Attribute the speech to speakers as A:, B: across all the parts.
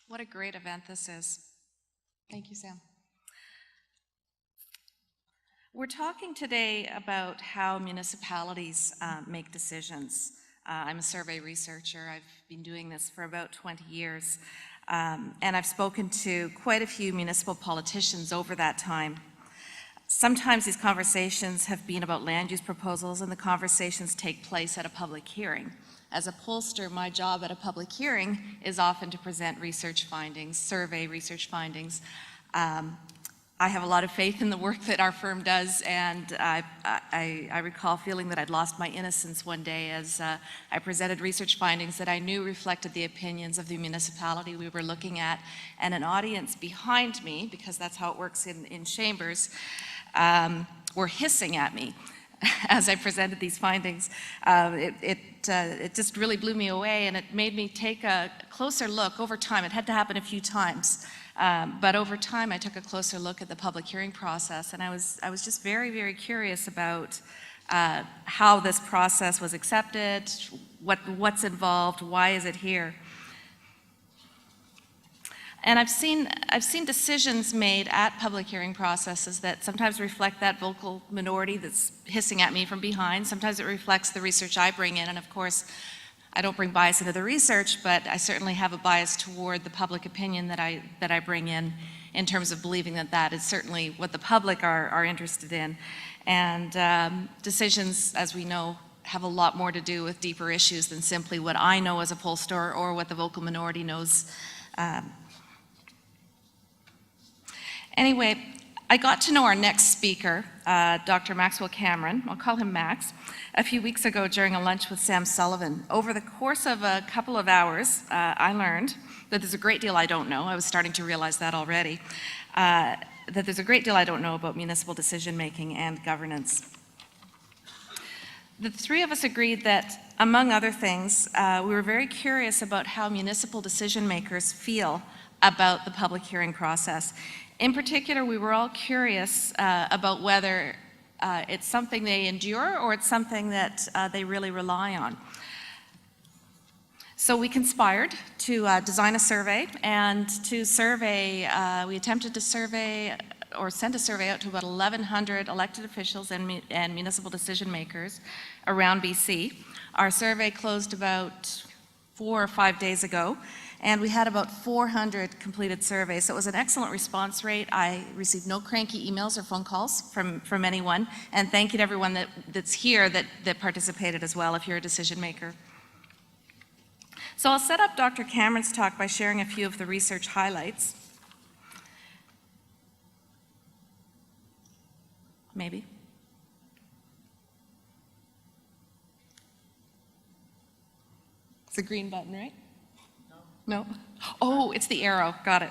A: What a great event this is. Thank you, Sam. We're talking today about how municipalities make decisions. I'm a survey researcher. I've been doing this for about 20 years, and I've spoken to quite a few municipal politicians over that time. Sometimes these conversations have been about land use proposals, and the conversations take place at a public hearing. As a pollster, my job at a public hearing is often to present research findings, survey research findings. I have a lot of faith in the work that our firm does, and I recall feeling that I'd lost my innocence one day as I presented research findings that I knew reflected the opinions of the municipality we were looking at, and an audience behind me, because that's how it works in chambers, were hissing at me as I presented these findings. It just really blew me away, and it made me take a closer look over time. It had to happen a few times, but over time I took a closer look at the public hearing process, and I was just very, very curious about how this process was accepted, what's involved, why is it here. And I've seen decisions made at public hearing processes that sometimes reflect that vocal minority that's hissing at me from behind. Sometimes it reflects the research I bring in, and of course, I don't bring bias into the research, but I certainly have a bias toward the public opinion that I bring in terms of believing that is certainly what the public are interested in. And decisions, as we know, have a lot more to do with deeper issues than simply what I know as a pollster or what the vocal minority knows. Anyway, I got to know our next speaker, Dr. Maxwell Cameron, I'll call him Max, a few weeks ago during a lunch with Sam Sullivan. Over the course of a couple of hours, I learned that there's a great deal I don't know. I was starting to realize that already, that there's a great deal I don't know about municipal decision-making and governance. The three of us agreed that, among other things, we were very curious about how municipal decision-makers feel about the public hearing process. In particular, we were all curious about whether it's something they endure or it's something that they really rely on. So we conspired to design a survey, and to survey, we attempted to survey or send a survey out to about 1,100 elected officials and municipal decision makers around BC. Our survey closed about 4 or 5 days ago, and we had about 400 completed surveys, so it was an excellent response rate. I received no cranky emails or phone calls from anyone, and thank you to everyone that's here that participated as well, if you're a decision maker. So I'll set up Dr. Cameron's talk by sharing a few of the research highlights. Maybe. It's the green button, right? No? Oh, it's the arrow. Got it.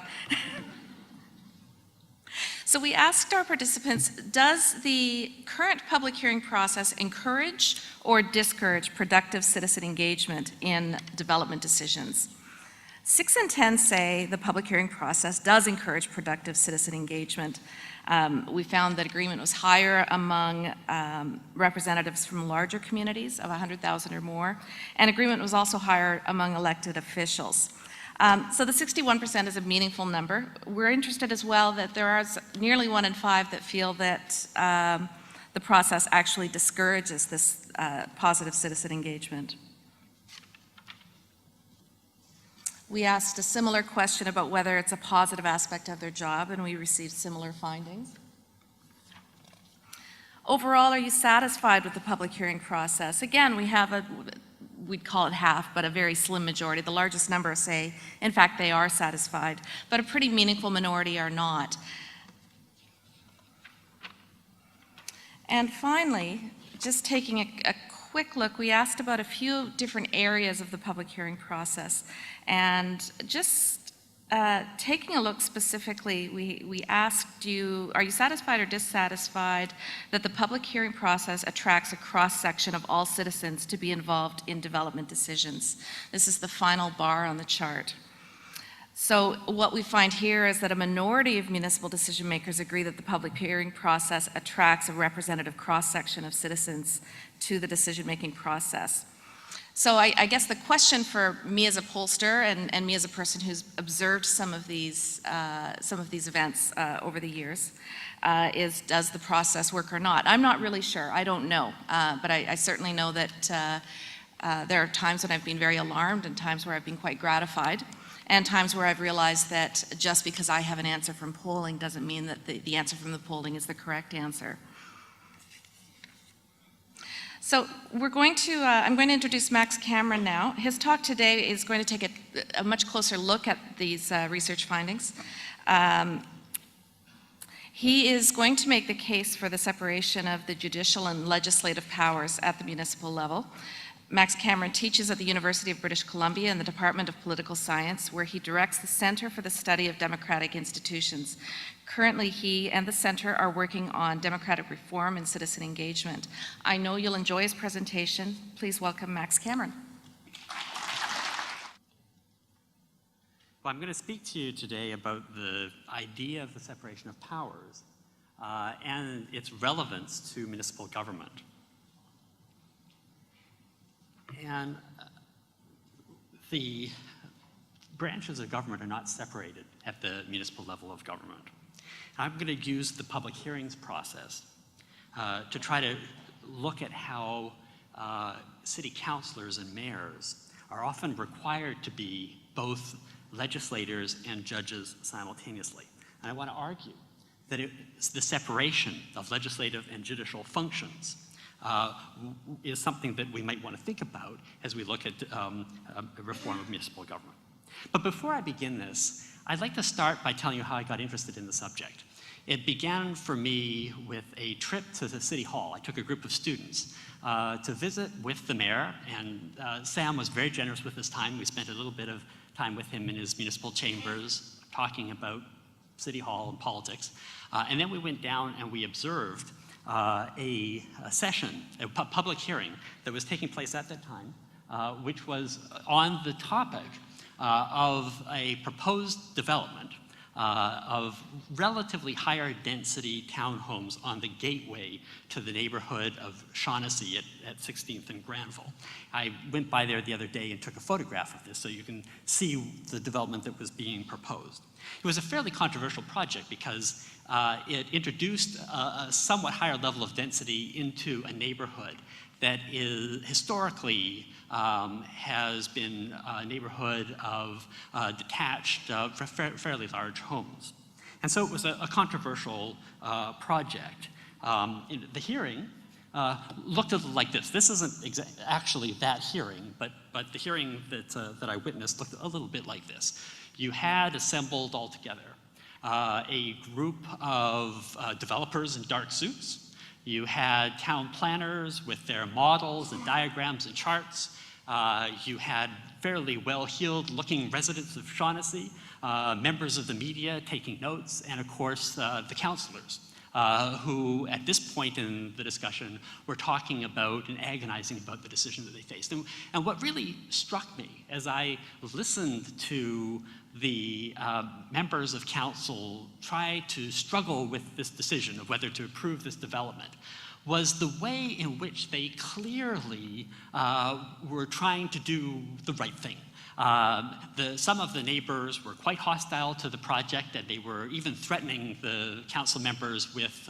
A: So we asked our participants, does the current public hearing process encourage or discourage productive citizen engagement in development decisions? 6 in 10 say the public hearing process does encourage productive citizen engagement. We found that agreement was higher among representatives from larger communities of 100,000 or more, and agreement was also higher among elected officials. So the 61% is a meaningful number. We're interested as well that there are nearly 1 in 5 that feel that the process actually discourages this positive citizen engagement. We asked a similar question about whether it's a positive aspect of their job, and we received similar findings. Overall, are you satisfied with the public hearing process? Again, we have we'd call it half, but a very slim majority. The largest number say, in fact, they are satisfied, but a pretty meaningful minority are not. And finally, just taking a quick look, we asked about a few different areas of the public hearing process. And just taking a look specifically, we asked you, are you satisfied or dissatisfied that the public hearing process attracts a cross-section of all citizens to be involved in development decisions? This is the final bar on the chart. So what we find here is that a minority of municipal decision makers agree that the public hearing process attracts a representative cross-section of citizens to the decision-making process. So I guess the question for me as a pollster and me as a person who's observed some of these events over the years is, does the process work or not? I'm not really sure. I don't know. But I certainly know that there are times when I've been very alarmed and times where I've been quite gratified, and times where I've realized that just because I have an answer from polling doesn't mean that the answer from the polling is the correct answer. So I'm going to introduce Max Cameron now. His talk today is going to take a much closer look at these research findings. He is going to make the case for the separation of the judicial and legislative powers at the municipal level. Max Cameron teaches at the University of British Columbia in the Department of Political Science, where he directs the Centre for the Study of Democratic Institutions. Currently, he and the Centre are working on democratic reform and citizen engagement. I know you'll enjoy his presentation. Please welcome Max Cameron.
B: Well, I'm going to speak to you today about the idea of the separation of powers and its relevance to municipal government. And the branches of government are not separated at the municipal level of government. I'm going to use the public hearings process to try to look at how city councillors and mayors are often required to be both legislators and judges simultaneously. And I want to argue that it's the separation of legislative and judicial functions is something that we might want to think about as we look at reform of municipal government. But before I begin this, I'd like to start by telling you how I got interested in the subject. It began for me with a trip to the City Hall. I took a group of students to visit with the mayor, and Sam was very generous with his time. We spent a little bit of time with him in his municipal chambers talking about City Hall and politics. And then we went down and we observed a session, a public hearing that was taking place at that time, which was on the topic of a proposed development of relatively higher density townhomes on the gateway to the neighborhood of Shaughnessy at 16th and Granville. I went by there the other day and took a photograph of this so you can see the development that was being proposed. It was a fairly controversial project because it introduced a somewhat higher level of density into a neighborhood that is historically has been a neighborhood of detached, fairly large homes. And so it was a controversial project. The hearing looked a little like this. This isn't actually that hearing, but the hearing that I witnessed looked a little bit like this. You had assembled all together a group of developers in dark suits. You had town planners with their models and diagrams and charts. You had fairly well-heeled looking residents of Shaughnessy, members of the media taking notes, and of course the councillors, who at this point in the discussion were talking about and agonizing about the decision that they faced. And what really struck me as I listened to the members of council try to struggle with this decision of whether to approve this development was the way in which they clearly were trying to do the right thing. Some of the neighbors were quite hostile to the project, and they were even threatening the council members with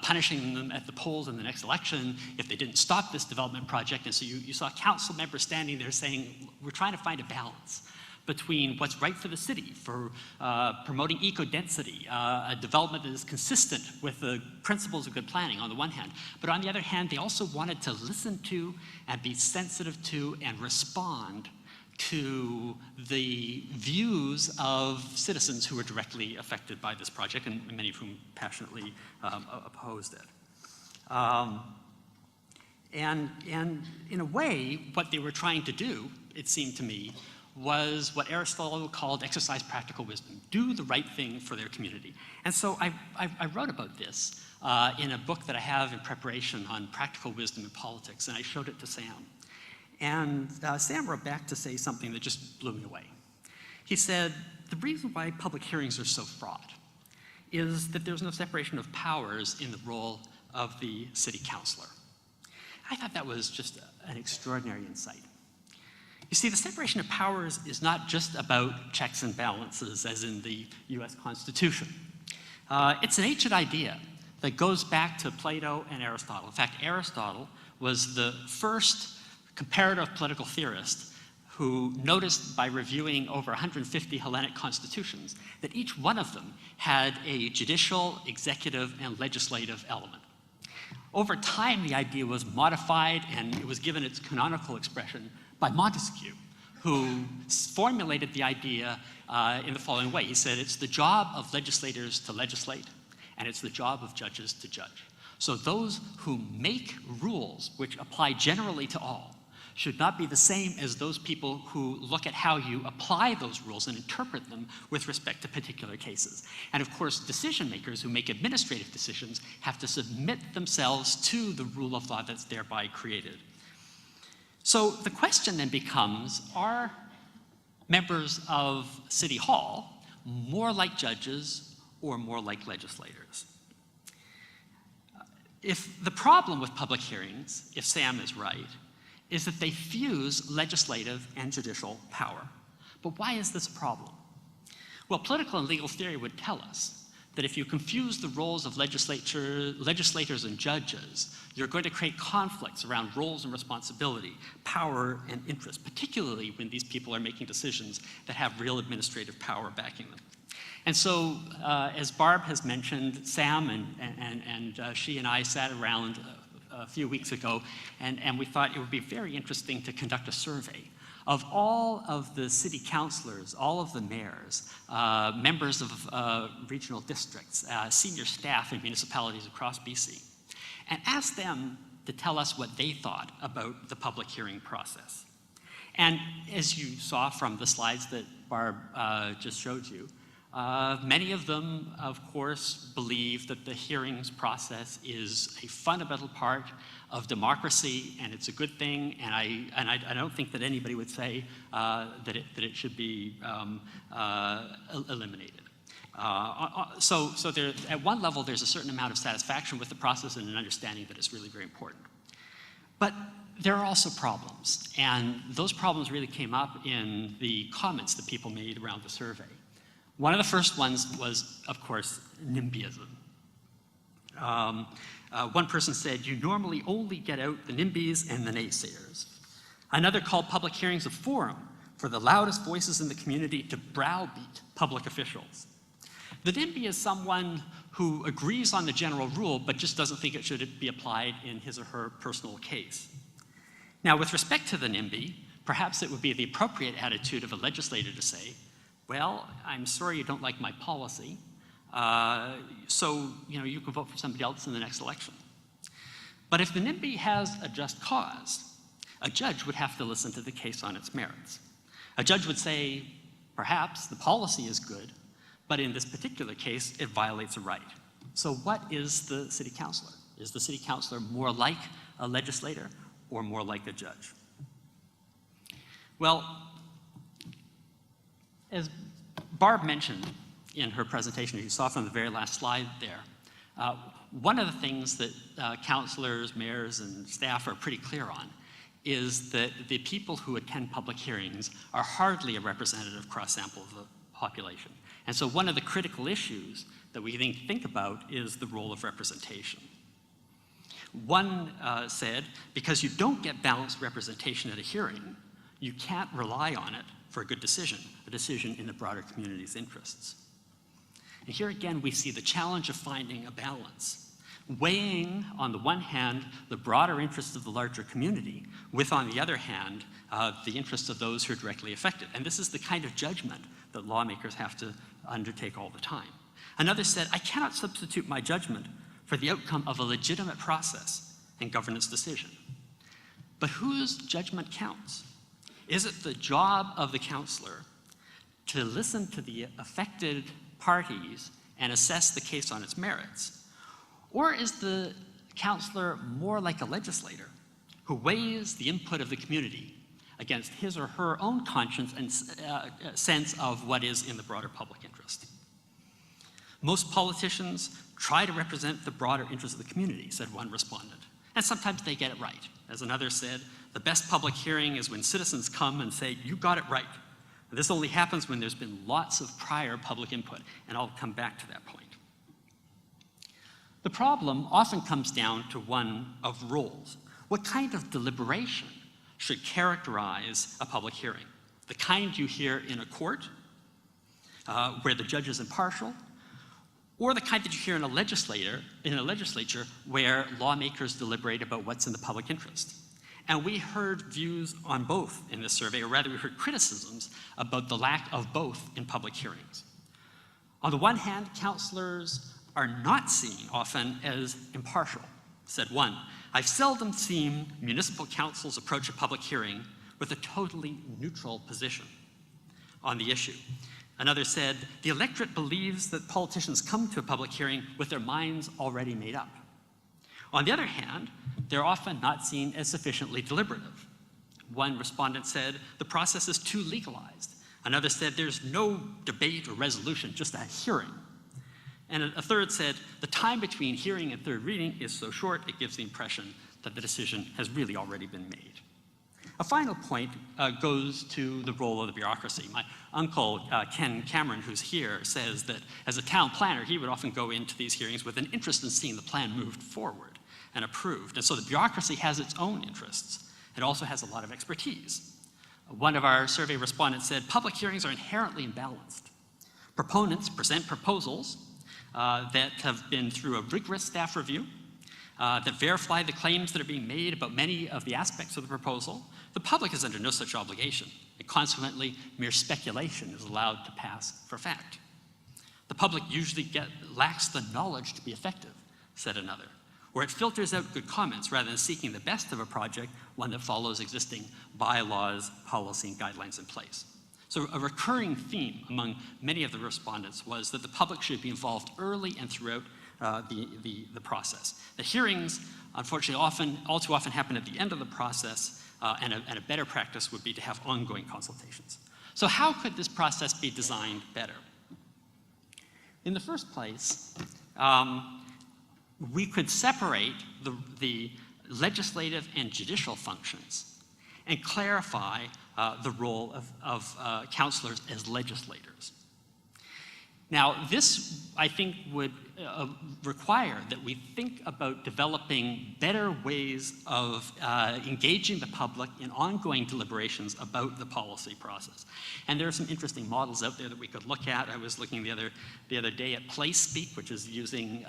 B: punishing them at the polls in the next election if they didn't stop this development project. And so you saw council members standing there saying, we're trying to find a balance between what's right for the city, for promoting eco-density, a development that is consistent with the principles of good planning on the one hand, but on the other hand, they also wanted to listen to and be sensitive to and respond to the views of citizens who were directly affected by this project, and many of whom passionately opposed it. And in a way, what they were trying to do, it seemed to me, was what Aristotle called exercise practical wisdom, do the right thing for their community. And so I wrote about this in a book that I have in preparation on practical wisdom in politics, and I showed it to Sam. And Sam wrote back to say something that just blew me away. He said, the reason why public hearings are so fraught is that there's no separation of powers in the role of the city councillor. I thought that was just an extraordinary insight. You see, the separation of powers is not just about checks and balances, as in the US Constitution. It's an ancient idea that goes back to Plato and Aristotle. In fact, Aristotle was the first comparative political theorist who noticed by reviewing over 150 Hellenic constitutions that each one of them had a judicial, executive, and legislative element. Over time, the idea was modified and it was given its canonical expression by Montesquieu, who formulated the idea in the following way. He said, it's the job of legislators to legislate, and it's the job of judges to judge. So those who make rules which apply generally to all should not be the same as those people who look at how you apply those rules and interpret them with respect to particular cases. And of course, decision makers who make administrative decisions have to submit themselves to the rule of law that's thereby created. So the question then becomes, are members of City Hall more like judges or more like legislators? If the problem with public hearings, if Sam is right, is that they fuse legislative and judicial power. But why is this a problem? Well, political and legal theory would tell us that if you confuse the roles of legislators and judges, you're going to create conflicts around roles and responsibility, power and interest, particularly when these people are making decisions that have real administrative power backing them. And so, as Barb has mentioned, Sam and she and I sat around a few weeks ago, and we thought it would be very interesting to conduct a survey of all of the city councillors, all of the mayors, members of regional districts, senior staff in municipalities across BC, and ask them to tell us what they thought about the public hearing process. And as you saw from the slides that Barb just showed you, many of them, of course, believe that the hearings process is a fundamental part of democracy, and it's a good thing. And I don't think that anybody would say that it should be eliminated. So there, at one level, there's a certain amount of satisfaction with the process and an understanding that it's really very important. But there are also problems, and those problems really came up in the comments that people made around the survey. One of the first ones was, of course, NIMBYism. One person said, you normally only get out the NIMBYs and the naysayers. Another called public hearings a forum for the loudest voices in the community to browbeat public officials. The NIMBY is someone who agrees on the general rule, but just doesn't think it should be applied in his or her personal case. Now, with respect to the NIMBY, perhaps it would be the appropriate attitude of a legislator to say, well, I'm sorry you don't like my policy, so you can vote for somebody else in the next election. But if the NIMBY has a just cause, a judge would have to listen to the case on its merits. A judge would say, perhaps the policy is good, but in this particular case, it violates a right. So what is the city councillor? Is the city councillor more like a legislator or more like a judge? Well, as Barb mentioned in her presentation, you saw from the very last slide there, one of the things that councillors, mayors, and staff are pretty clear on is that the people who attend public hearings are hardly a representative cross-sample of the population. And so one of the critical issues that we think about is the role of representation. One said, because you don't get balanced representation at a hearing, you can't rely on it for a good decision, a decision in the broader community's interests. And here again, we see the challenge of finding a balance, weighing, on the one hand, the broader interests of the larger community, with, on the other hand, the interests of those who are directly affected. And this is the kind of judgment that lawmakers have to undertake all the time. Another said, I cannot substitute my judgment for the outcome of a legitimate process and governance decision. But whose judgment counts? Is it the job of the councillor to listen to the affected parties and assess the case on its merits? Or is the councillor more like a legislator who weighs the input of the community against his or her own conscience and sense of what is in the broader public interest? Most politicians try to represent the broader interests of the community, said one respondent. And sometimes they get it right. As another said, the best public hearing is when citizens come and say, you got it right. This only happens when there's been lots of prior public input, and I'll come back to that point. The problem often comes down to one of roles. What kind of deliberation should characterize a public hearing? The kind you hear in a court, where the judge is impartial, or the kind that you hear in a legislature where lawmakers deliberate about what's in the public interest. And we heard views on both in this survey, or rather we heard criticisms about the lack of both in public hearings. On the one hand, councillors are not seen often as impartial. Said one, I've seldom seen municipal councils approach a public hearing with a totally neutral position on the issue. Another said, the electorate believes that politicians come to a public hearing with their minds already made up. On the other hand, they're often not seen as sufficiently deliberative. One respondent said, the process is too legalized. Another said, there's no debate or resolution, just a hearing. And a third said, the time between hearing and third reading is so short, it gives the impression that the decision has really already been made. A final point goes to the role of the bureaucracy. My uncle, Ken Cameron, who's here, says that as a town planner, he would often go into these hearings with an interest in seeing the plan moved forward and approved. And so the bureaucracy has its own interests. It also has a lot of expertise. One of our survey respondents said, public hearings are inherently imbalanced. Proponents present proposals that have been through a rigorous staff review, that verify the claims that are being made about many of the aspects of the proposal. The public is under no such obligation, and consequently, mere speculation is allowed to pass for fact. The public usually lacks the knowledge to be effective, said another, or it filters out good comments rather than seeking the best of a project, one that follows existing bylaws, policy, and guidelines in place. So a recurring theme among many of the respondents was that the public should be involved early and throughout the process. The hearings, unfortunately, all too often happen at the end of the process, and a better practice would be to have ongoing consultations. So how could this process be designed better? In the first place, we could separate the legislative and judicial functions and clarify the role of councillors as legislators. Now, this, I think, would require that we think about developing better ways of engaging the public in ongoing deliberations about the policy process. And there are some interesting models out there that we could look at. I was looking the other day at PlaySpeak, which is using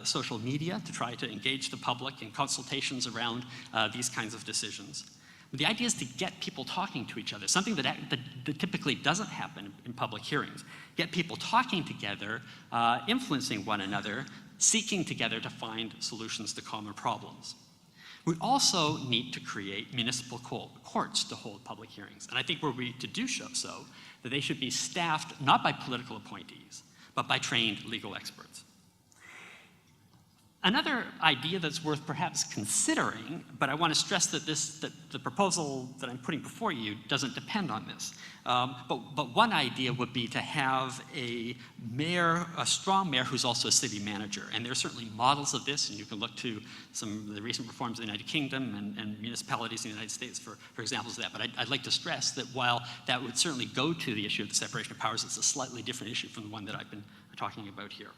B: social media to try to engage the public in consultations around these kinds of decisions. The idea is to get people talking to each other, something that typically doesn't happen in public hearings. Get people talking together, influencing one another, seeking together to find solutions to common problems. We also need to create municipal courts to hold public hearings. And I think were we to do so, that they should be staffed not by political appointees, but by trained legal experts. Another idea that's worth perhaps considering, but I want to stress that the proposal that I'm putting before you doesn't depend on this. But one idea would be to have a strong mayor who's also a city manager. And there are certainly models of this, and you can look to some of the recent reforms in the United Kingdom and municipalities in the United States for examples of that. But I'd like to stress that while that would certainly go to the issue of the separation of powers, it's a slightly different issue from the one that I've been talking about here.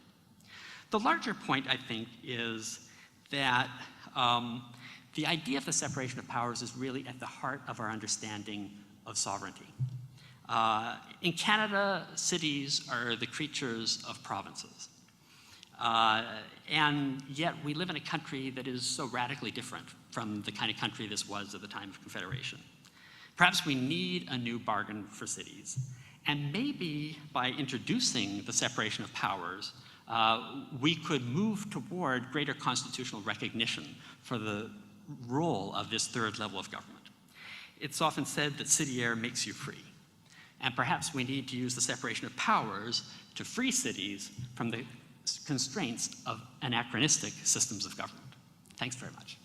B: The larger point, I think, is that the idea of the separation of powers is really at the heart of our understanding of sovereignty. In Canada, cities are the creatures of provinces. And yet we live in a country that is so radically different from the kind of country this was at the time of Confederation. Perhaps we need a new bargain for cities. And maybe by introducing the separation of powers, we could move toward greater constitutional recognition for the role of this third level of government. It's often said that city air makes you free. And perhaps we need to use the separation of powers to free cities from the constraints of anachronistic systems of government. Thanks very much.